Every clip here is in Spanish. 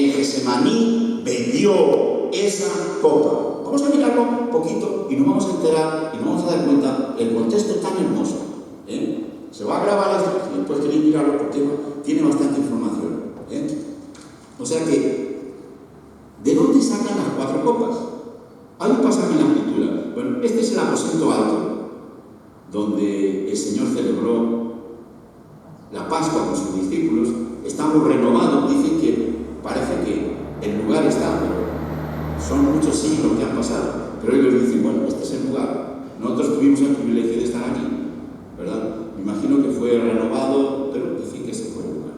en Getsemaní bebió esa copa. Vamos a mirarlo un poquito y nos vamos a enterar y nos vamos a dar cuenta del contexto tan hermoso. Se va a grabar esto, si después queréis mirarlo porque tiene bastante información. O sea que, ¿de dónde sacan las 4 copas? Hay un pasaje en la Escritura. Bueno, este es el aposento alto, donde el Señor celebró la Pascua con sus discípulos. Estamos renovados, dicen que parece que el lugar está, pero son muchos siglos que han pasado. Pero ellos dicen, bueno, este es el lugar. Nosotros tuvimos el privilegio de estar aquí, ¿verdad? Me imagino que fue renovado, pero dicen que ese fue el lugar.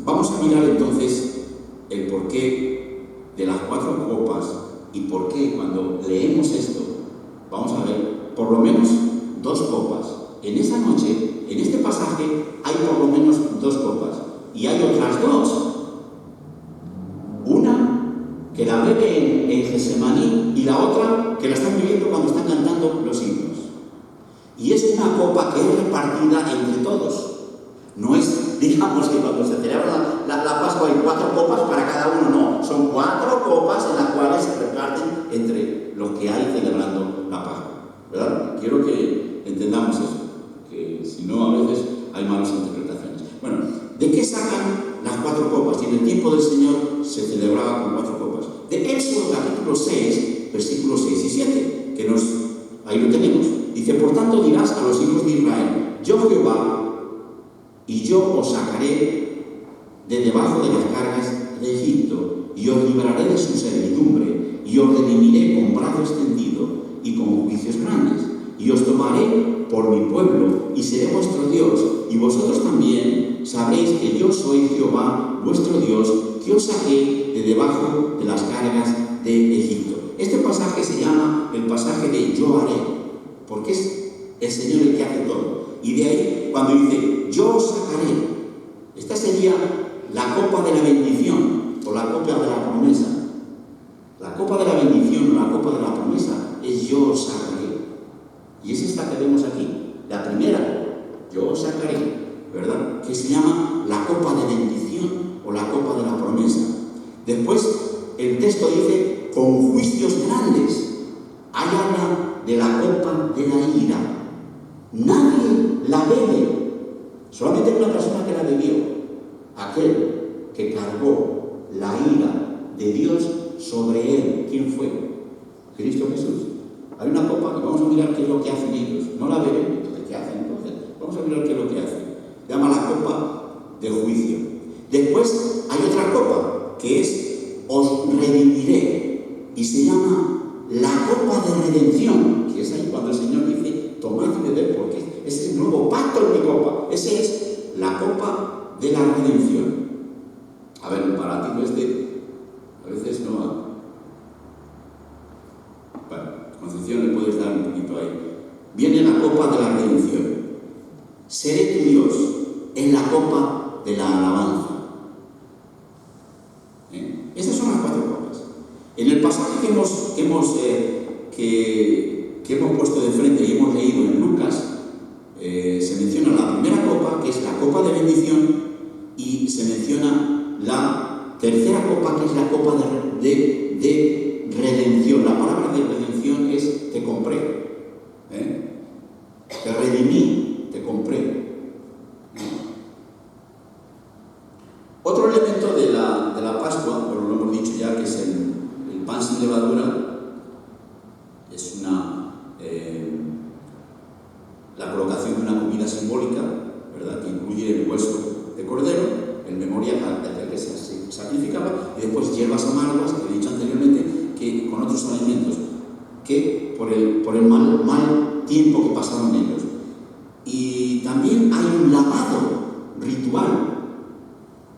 Vamos a mirar entonces el porqué de las 4 copas y por qué cuando leemos esto vamos a ver por lo menos 2 copas. En esa noche, en este pasaje, hay por lo menos 2 copas y hay otras 2. Una que la beben en Getsemaní y la otra que la están bebiendo cuando están cantando los himnos. Y es una copa que es repartida entre todos. No es, digamos, que cuando se celebra la Pascua hay 4 copas para cada uno, no. Son 4 copas en las cuales se reparten entre los que hay celebrando la Pascua, ¿verdad? Quiero que entendamos eso, que si no a veces hay malas interpretaciones. Bueno, ¿de qué sacan las 4 copas? Y en el tiempo del Señor se celebraba con 4 copas. De Éxodo capítulo 6, versículos 6 y 7, que ahí lo tenemos. Dice, por tanto dirás a los hijos de Israel, yo Jehová, y yo os sacaré de debajo de las cargas de Egipto, y os libraré de su servidumbre, y os redimiré con brazo extendido y con juicios grandes, y os tomaré por mi pueblo, y seré vuestro Dios, y vosotros también sabréis que yo soy Jehová, vuestro Dios, que os saqué de debajo de las cargas de Egipto. Este pasaje se llama el pasaje de yo haré, porque es el Señor el que hace todo. Y de ahí, cuando dice, yo os sacaré, esta sería la copa de la bendición, o la copa de la promesa. La copa de la bendición, o la copa de la promesa, es yo os sacaré. Y es esta que vemos aquí, la primera, yo os sacaré, ¿verdad? Que se llama la copa de bendición, o la copa de la promesa. Después, el texto dice, con juicios grandes. Ahí habla de la copa de la ira. Nadie la bebe, solamente una persona que la bebió, aquel que cargó la ira de Dios sobre él. ¿Quién fue? Cristo Jesús. Hay una copa y vamos a mirar qué es lo que hacen ellos. No la beben, entonces ¿qué hacen? Entonces, vamos a mirar qué es lo que hacen. Se llama la copa de juicio. Después hay otra copa que es os redimiré y se llama la copa de redención, que es ahí cuando el Señor dice tomad y bebed, porque ese es el nuevo pacto en mi copa. Esa es la copa de la redención. A ver, el paratico a veces no va. Bueno, Concepción le puedes dar un poquito ahí. Viene la copa de la redención. Seré tu Dios en la copa de la alabanza. Esas son las 4 copas. En el pasaje que hemos puesto de frente y hemos leído en Lucas, se menciona la primera copa, que es la copa de bendición, y se menciona la tercera copa, que es la copa de redención. La palabra de redención es te compré, te redimí, te compré. Otro elemento de la Pascua, bueno, lo hemos dicho ya, que es el pan sin levadura, es la colocación de una comida simbólica, ¿verdad?, que incluye el hueso de cordero, en memoria al que se sacrificaba, y después hierbas amargas, que he dicho anteriormente, que con otros alimentos, que por el mal tiempo que pasaron ellos. Y también hay un lavado ritual,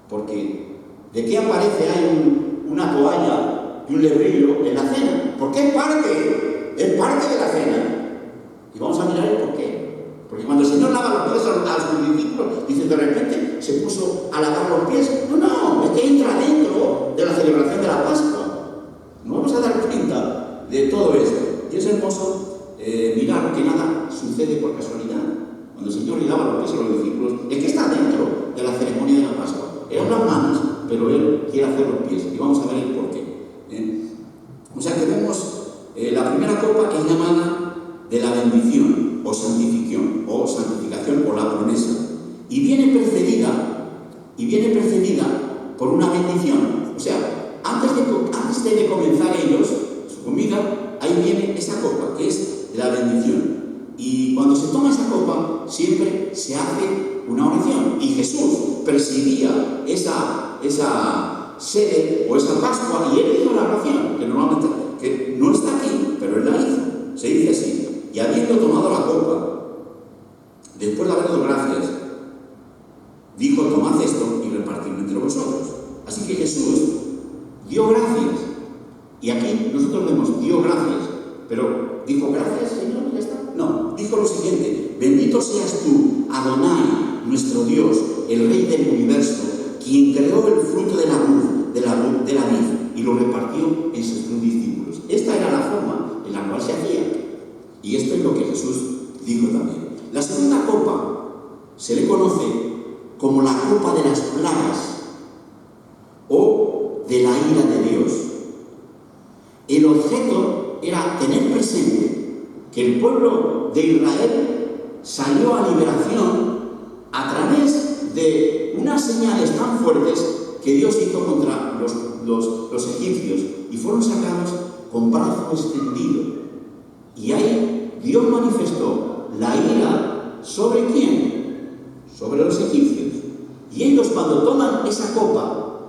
porque ¿de qué aparece? Hay una toalla y un lebrillo en la cena, porque es parte de la cena. Y vamos a mirar el por qué. Porque cuando el Señor lava los pies a sus discípulos, dice, de repente se puso a lavar los pies. No, es que entra dentro de la celebración de la Pascua. Nos vamos a dar cuenta de todo esto. Y es hermoso mirar que nada sucede por casualidad. Cuando el Señor le lava los pies a los discípulos, es que está dentro de la ceremonia de la Pascua. Era las manos, pero él quiere hacer los pies. Y vamos a ver el por qué. O sea que vemos, la primera copa es llamada de la bendición o santificación o la promesa. Y viene precedida por una bendición. O sea, antes de comenzar ellos su comida, ahí viene esa copa, que es de la bendición. Y cuando se toma esa copa, siempre se hace una oración. Y Jesús presidía esa sede o esa Pascua, y él hizo la oración, que no está aquí, pero él la hizo. Se dice así: y habiendo tomado la copa, después de haber dado gracias, dijo: tomad esto y repartidlo entre vosotros. Así que Jesús dio gracias. Y aquí nosotros vemos, dio gracias, pero dijo: gracias, Señor, y ya está. No, dijo lo siguiente: bendito seas tú, Adonai, nuestro Dios, el Rey del universo, quien creó el fruto de la vid y lo repartió en sus discípulos. Esta era la forma en la cual se hacía. Y esto es lo que Jesús dijo también. La segunda copa se le conoce como la copa de las plagas o de la ira de Dios. El objeto era tener presente que el pueblo de Israel salió a liberación a través de unas señales tan fuertes que Dios hizo contra los egipcios, y fueron sacados con brazo extendido. Y ahí Dios manifestó la ira ¿sobre quién? Sobre los egipcios. Y ellos, cuando toman esa copa,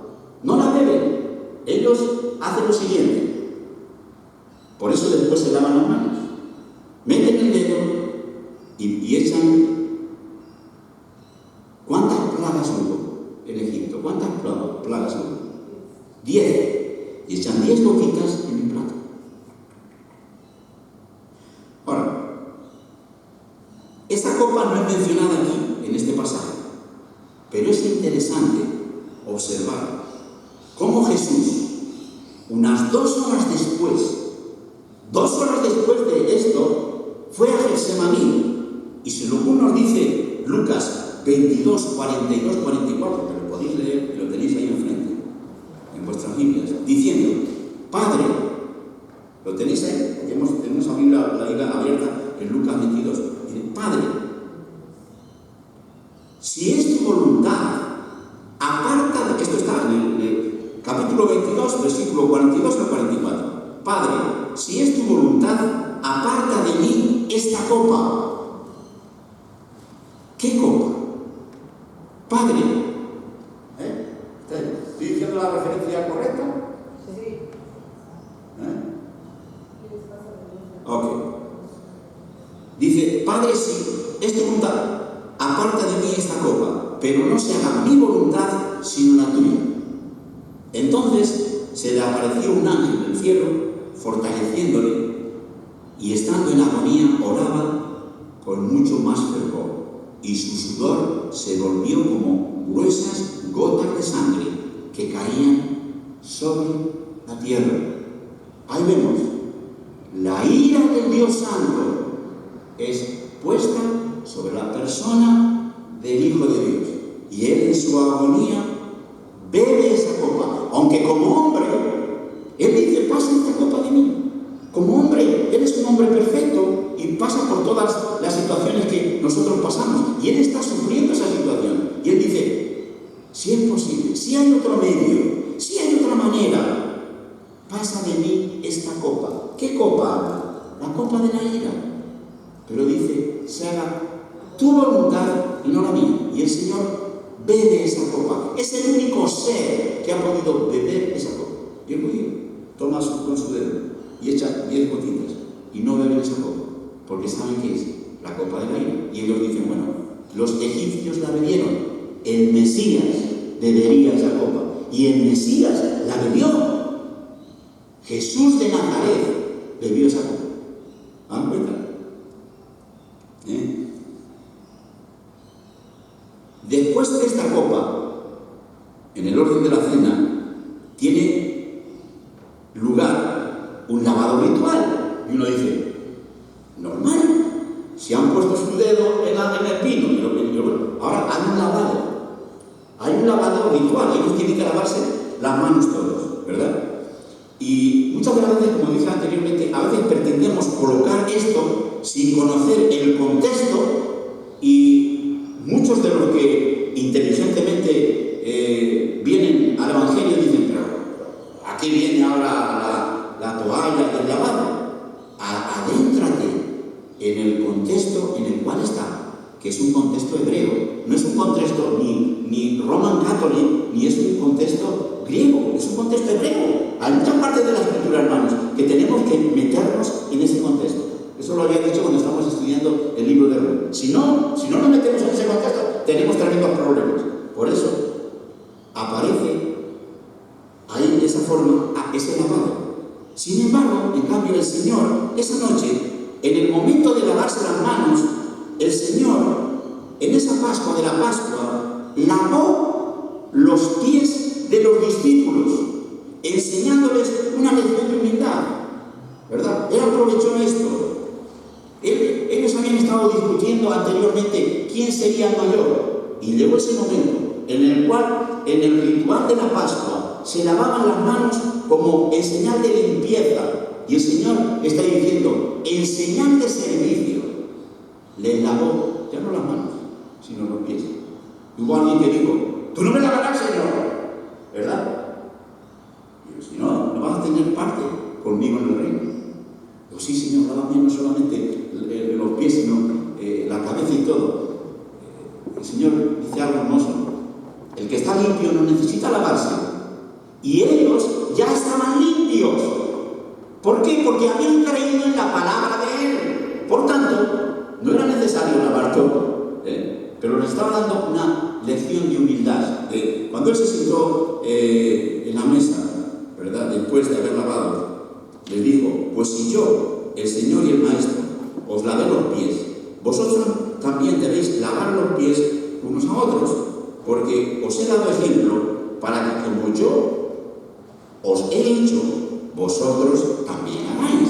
no la beben. Ellos hacen lo siguiente. Por eso después se lavan las manos. Meten el dedo y echan. ¿Cuántas plagas hubo en Egipto? ¿Cuántas plagas hubo? 10. Y echan 10 gotitas en mi plato. Ahora, esta copa no es mencionada aquí, en este pasaje, pero es interesante observar cómo Jesús, unas 2 horas después de esto, fue a Getsemaní. Y según nos dice Lucas 22, 42, 44, que lo podéis leer y lo tenéis ahí enfrente, en vuestras Biblias, diciendo: Padre, lo tenéis ahí, porque tenemos la Biblia abierta en Lucas 22, dice: Padre, si es tu voluntad, aparta de que esto está en el capítulo 22, versículo 42 al 44. Padre, si es tu voluntad, aparta de mí esta copa. ¿Qué copa? Padre, ¿estoy diciendo la referencia correcta? Sí. Ok. Dice: Padre, si es tu voluntad, aparta de mí esta copa, pero no se haga mi voluntad sino la tuya. Entonces se le apareció un ángel del cielo, fortaleciéndole, y estando en agonía oraba con mucho más fervor, y su sudor se volvió como gruesas gotas de sangre que caían sobre la tierra. Ahí vemos, la ira del Dios Santo es puesta sobre la persona del Hijo de Dios, y él en su agonía bebe esa copa, aunque como hombre él dice: pasa esta copa de mí. Como hombre, él es un hombre perfecto y pasa por todas las situaciones que nosotros pasamos, y él está sufriendo esa situación, y él dice: si es posible, si hay otro medio, si hay otra manera, pasa de mí esta copa. ¿Qué copa habla? La copa de la ira. Pero dice: se haga tu voluntad y no la mía. Y el Señor bebe esa copa. Es el único ser que ha podido beber esa copa. Y el judío toma con su dedo y echa 10 gotitas y no beben esa copa, porque saben que es la copa de la ira. Y ellos dicen: bueno, los egipcios la bebieron, el Mesías bebería esa copa, y el Mesías la bebió. Jesús de Nazaret bebió esa copa. ¿Dan cuenta? Después de esta copa, en el orden de la cena, tiene lugar un lavado ritual. Y uno dice: normal, si han puesto su dedo en el vino, ahora hay un lavado ritual. igual, ellos tienen que lavarse las manos todos, ¿verdad? Y muchas de las veces, como dije anteriormente, a veces pretendemos colocar esto sin conocer el contexto, y muchos de los que inteligentemente vienen al Evangelio dicen, pero ¿a qué viene ahora la toalla del lavado? Adéntrate en el contexto en el cual está, que es un contexto hebreo, no es un contexto ni Roman Catholic, ni es un contexto griego, es un contexto hebreo. Hay muchas partes de la Escritura, hermanos, que tenemos que meternos en ese contexto. Eso lo había dicho cuando estábamos estudiando el libro de Ruth. Si no nos metemos en ese contexto, tenemos tremendos problemas. Por eso aparece ahí de esa forma ese lavado. Sin embargo, en cambio, el Señor, esa noche, en el momento de lavarse las manos, el Señor, en esa Pascua de la Pascua, lavó los pies de los discípulos, enseñándoles una lección de humildad, ¿verdad? Él aprovechó esto. Ellos habían estado discutiendo anteriormente quién sería el mayor, y llegó ese momento en el cual, en el ritual de la Pascua, se lavaban las manos como en señal de limpieza, y el Señor está diciendo, en señal de servicio, les lavó ya no las manos, sino los pies. Hubo alguien que dijo, tú no me lavarás, Señor, ¿verdad? Y yo, si no vas a tener parte conmigo en el reino. Digo, sí, Señor, lávame no solamente los pies, sino la cabeza y todo. El Señor dice algo hermoso, el que está limpio no necesita lavarse, y ellos ya estaban limpios. ¿Por qué? Porque habían creído en la palabra de Él. Por tanto, no era necesario lavar todo, pero les estaba dando una lección de humildad. Cuando Él se sentó en la mesa, ¿verdad?, después de haber lavado, les dijo, pues si yo, el Señor y el Maestro, os lavé los pies, vosotros también debéis lavar los pies unos a otros, porque os he dado ejemplo para que como yo os he hecho, vosotros también hagáis,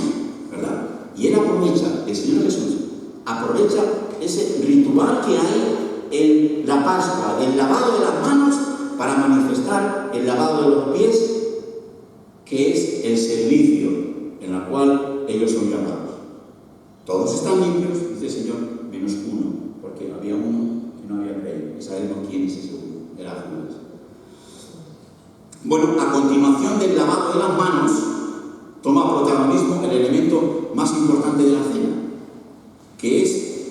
¿verdad? Y Él aprovecha, el Señor Jesús, aprovecha ese ritual que hay en la Pascua, el lavado de las manos, para manifestar el lavado de los pies, que es el servicio en el cual ellos son llamados. Todos están limpios, dice el Señor, menos uno, porque había uno que no había creído, y sabemos quién es ese uno, era Judas. Bueno, a continuación del lavado de las manos, toma protagonismo el elemento más importante de la cena, que es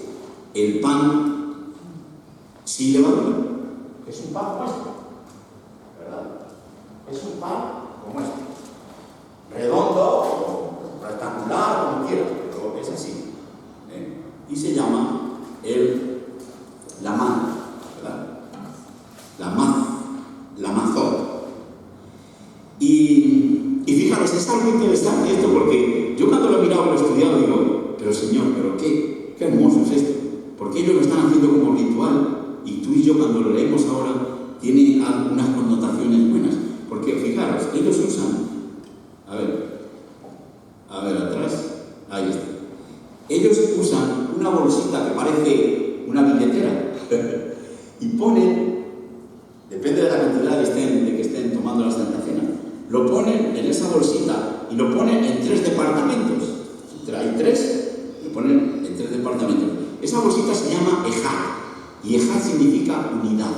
el pan sin levadura. Es un pan como este, ¿verdad? Es un pan como este, redondo o rectangular, como quieras, pero es así, y se llama la man, ¿verdad? La mazor. Y fijaros, es algo interesante esto, porque yo cuando lo he mirado, lo he estudiado, digo, pero Señor, pero qué hermoso es esto, porque ellos lo están haciendo como ritual, y tú y yo cuando lo leemos ahora, tiene algunas connotaciones buenas, porque fijaros, ellos usan, a ver, atrás, ahí está, ellos usan una bolsita que parece una billetera, y ponen, depende de la cantidad de que estén tomando la Santa Cena, lo ponen en esa bolsita y lo ponen en 3 departamentos. Hay 3, lo ponen en 3 departamentos. Esa bolsita se llama Ejad, y Ejad significa unidad,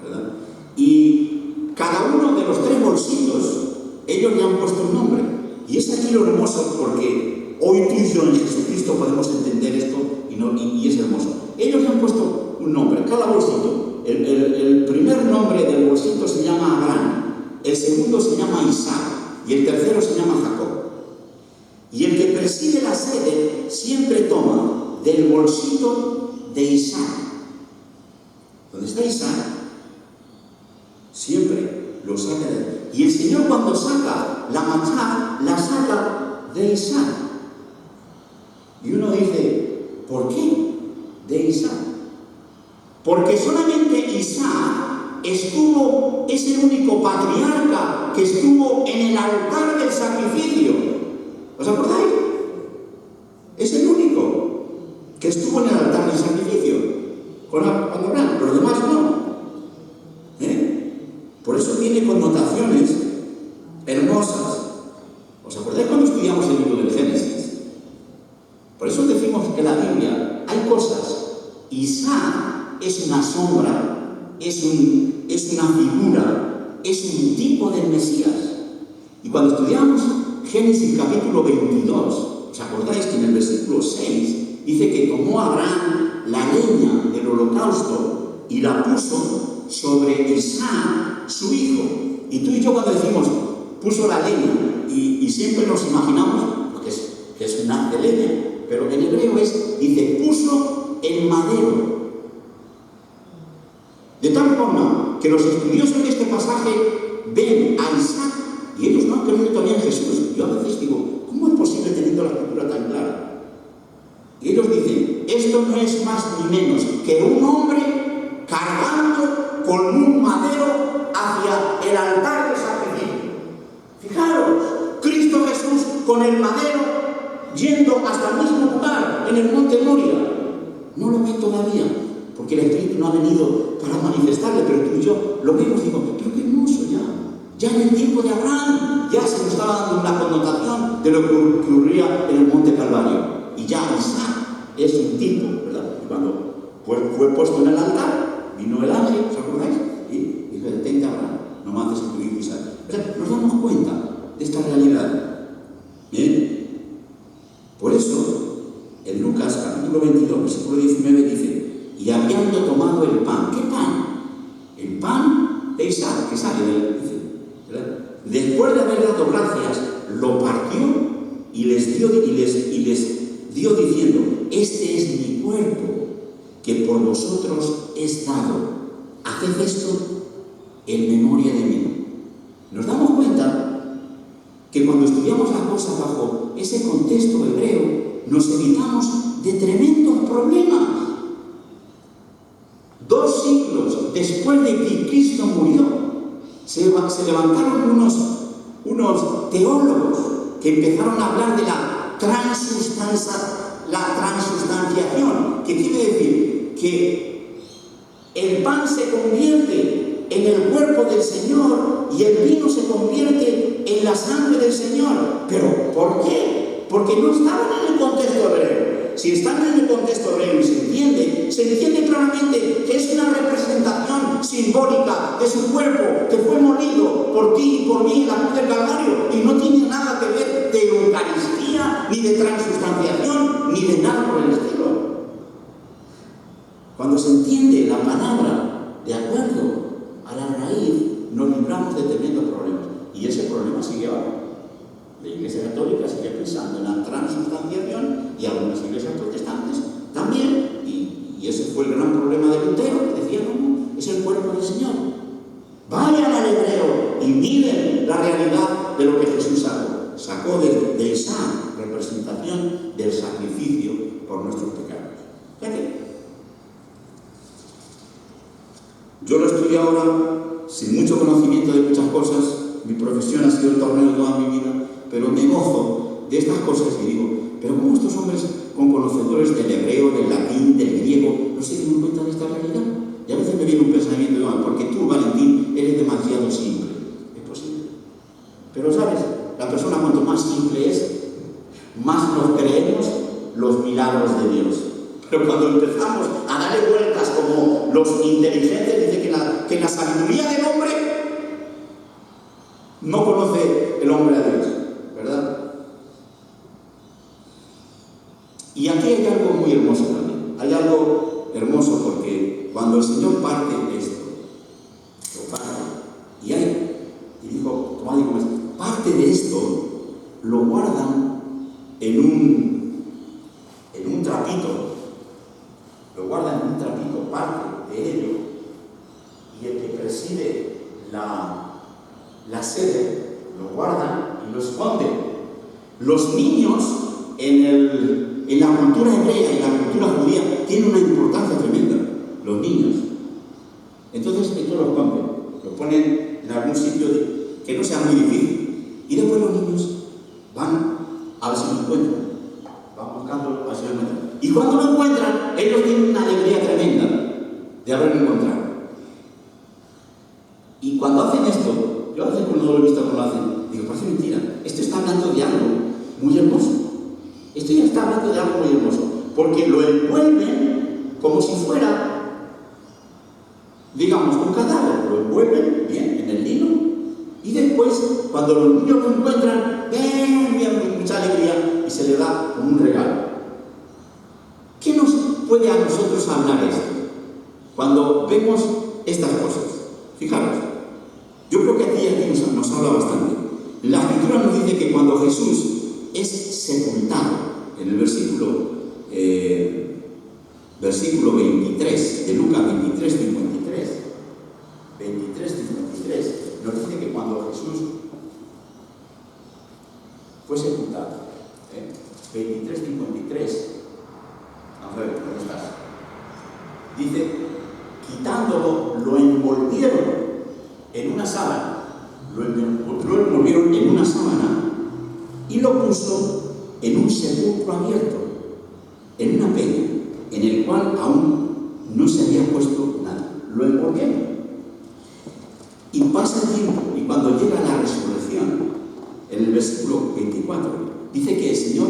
¿verdad? Y cada uno de los 3 bolsitos, ellos le han puesto un nombre. Y es aquí lo hermoso, porque hoy tú y yo en Jesucristo podemos entender esto y es hermoso. Ellos le han puesto un nombre, cada bolsito. El primer nombre del bolsito se llama Abraham. El segundo se llama Isaac y el tercero se llama Jacob. Y el que preside la sede siempre toma del bolsito de Isaac. ¿Dónde está Isaac? Siempre lo saca de él. Y el Señor cuando saca la matzá, la saca de Isaac. Y uno dice, ¿por qué de Isaac? Porque solamente Isaac es el único patriarca que estuvo en el altar del sacrificio. ¿Os acordáis? Es el único que estuvo en el altar del sacrificio. Cuando Abraham, los demás no. Por eso eso tiene connotaciones hermosas. ¿Os acordáis cuando estudiamos el libro del Génesis? Por eso decimos que en la Biblia hay cosas. Isaac es una sombra, es una figura, es un tipo del Mesías. Y cuando estudiamos Génesis capítulo 22, ¿os acordáis que en el versículo 6 dice que tomó Abraham la leña del holocausto y la puso sobre Isaac, su hijo? Y tú y yo cuando decimos puso la leña y siempre nos imaginamos que es un haz de leña, pero en hebreo dice puso el madero. De tal forma que los estudiosos de este pasaje ven a Isaac y ellos no han creído todavía en Jesús. Yo a veces digo, ¿cómo es posible teniendo la escritura tan clara? Y ellos dicen, esto no es más ni menos que un hombre cargando con un madero hacia el altar del sacrificio. Fijaros, Cristo Jesús con el madero yendo hasta el mismo lugar, en el monte Moria. No lo ven todavía, porque el Espíritu no ha venido para manifestarle, pero tú y yo lo vemos y digo, pero qué hermoso ya. Ya en el tiempo de Abraham ya se nos estaba dando una connotación de lo que ocurría en el monte Calvario. Y ya Isaac es un tipo, ¿verdad? Y cuando fue puesto en el altar, vino el ángel, ¿os acordáis? Y dijo, detente Abraham, no mates a tu hijo Isaac. O sea, nos damos cuenta de esta realidad. ¿Bien? Por eso, en Lucas capítulo 22, versículo 19 dice, y habiendo tomado el pan, ¿qué pan? El pan de Isaac, que sale del... Después de haber dado gracias, lo partió y les dio diciendo, este es mi cuerpo, que por vosotros es dado. Haced esto en memoria de mí. Nos damos cuenta que cuando estudiamos las cosas bajo ese contexto hebreo, nos evitamos de tremendos problemas. 2 siglos después de que Cristo murió, se levantaron unos teólogos que empezaron a hablar de la transustanciación, que quiere decir que el pan se convierte en el cuerpo del Señor y el vino se convierte en la sangre del Señor. ¿Pero por qué? Porque no estaban en el contexto hebreo. Si están en el contexto hebreo y se entiende claramente que es una representación simbólica de su cuerpo que fue molido por ti y por mí en la cruz del Calvario, y no tiene nada que ver de Eucaristía, ni de transustanciación, ni de nada por el estilo. Cuando se entiende la palabra de acuerdo a la raíz, nos libramos de tremendos problemas. Y ese problema sigue ahora. La Iglesia Católica sigue pensando en la transustanciación y algunas iglesias protestantes también, y ese fue el gran problema de Lutero, que decía, no, es el cuerpo del Señor. Vayan al hebreo y miren la realidad de lo que Jesús sacó de Isaac, representación del sacrificio por nuestros pecados. Fíjate, yo lo estudié ahora sin mucho conocimiento de muchas cosas. Mi profesión ha sido el torneo toda mi vida, pero me gozo de estas cosas y digo, pero como estos hombres con conocedores del hebreo, del latín, del griego, no se dieron cuenta de esta realidad. Y a veces me viene un pensamiento de, porque tú, Valentín, eres demasiado simple. Es posible. Pero sabes, la persona cuanto más simple es, más nos creemos los milagros de Dios. Pero cuando empezamos a darle vueltas como los inteligentes, dice que la sabiduría del hombre no conoce el hombre a Dios, ¿verdad? Y aquí hay algo muy hermoso también. Hay algo hermoso porque cuando el Señor parte esto, lo parte, y dijo, tomad y comed, parte de esto lo guardan en un trapito. Lo guardan en un trapito, parte de ello, y el que preside la sede lo guardan y lo esconden. Los niños en la cultura hebrea y la cultura judía tienen una importancia tremenda, los niños. Entonces esto lo esconden, lo ponen en algún sitio que no sea muy difícil, y después los niños van a ver si lo encuentran, van buscando a ver si lo encuentran. Y cuando lo encuentran, ellos tienen una alegría tremenda de haberlo encontrado. Y cuando hacen esto, esto? Yo a veces cuando lo he visto cómo lo hacen, digo, parece mentira. Esto está hablando de algo muy hermoso. Esto ya está hablando de algo muy hermoso. Porque lo envuelven como si fuera, digamos, un cadáver. Lo envuelven bien en el lino. Y después, cuando los niños lo encuentran, ven, mucha alegría, y se le da como un regalo. ¿Qué nos puede a nosotros hablar esto? Cuando vemos estas cosas. Fijaros, yo creo que aquí nos habla bastante. La Escritura nos dice que cuando Jesús es sepultado, en el versículo 23 de Lucas 23, 53, nos dice que cuando Jesús fue sepultado, 23, 53, vamos a ver, ¿dónde estás? Dice, quitándolo, lo envolvieron en una sábana, lo envolvieron en una sábana y lo puso en un sepulcro abierto, en una peña, en el cual aún no se había puesto nada. Lo envolvieron. Y pasa el tiempo, y cuando llega la resurrección, en el versículo 24, dice que el Señor